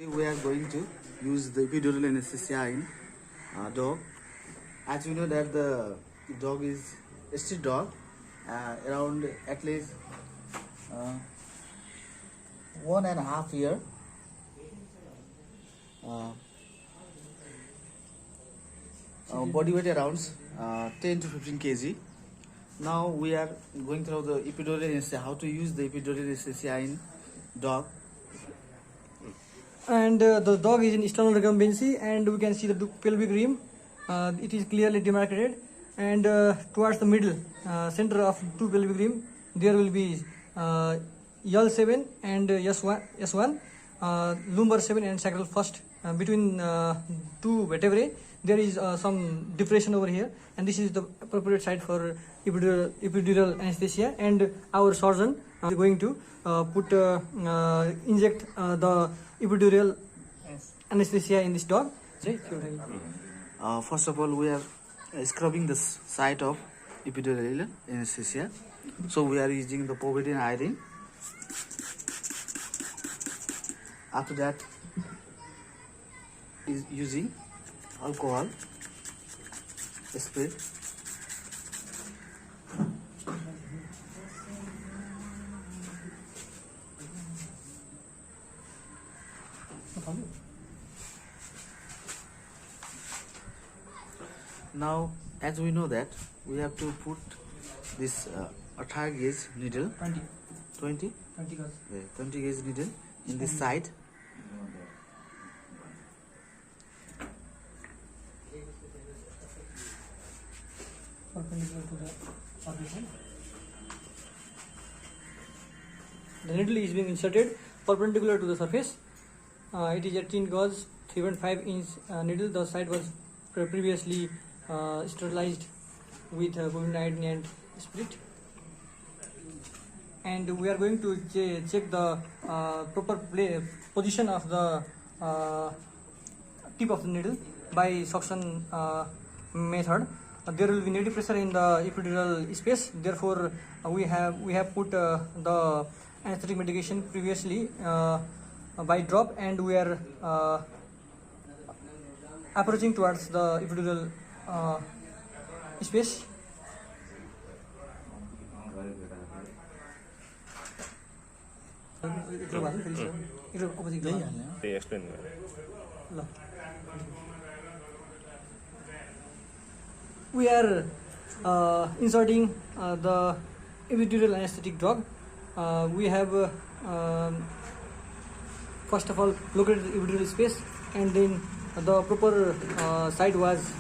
We are going to use the epidural anesthesia in dog. As we know that the dog is a street dog, around at least 1.5 year. Body weight around 10 to 15 kg. Now we are going through the epidural anesthesia, how to use the epidural anesthesia in dog. And the dog is in external recumbency, and we can see the pelvic rim. It is clearly demarcated, and towards the middle center of two pelvic rim there will be L7 and S1, lumbar 7 and sacral first. Between two vertebrae there is some depression over here, and this is the appropriate site for epidural anesthesia. And our surgeon is going to inject the epidural anesthesia in this dog. First of all, we are scrubbing the site of epidural anesthesia. So we are using the povidone iodine. After that, is using alcohol spray. Now, as we know that we have to put this 18 gauge needle, 20 gauge needle in this side. Perpendicular to the surface. The needle is being inserted perpendicular to the surface. It is 18 gauge 3.5 inch needle. The site was previously sterilized with povidone and spirit. And we are going to check the proper position of the tip of the needle by suction method. There will be negative pressure in the epidural space. Therefore, we have put the anesthetic medication previously by drop, and we are approaching towards the epidural space. We are inserting the epidural anesthetic drug. We have first of all located the epidural space, and then the proper site was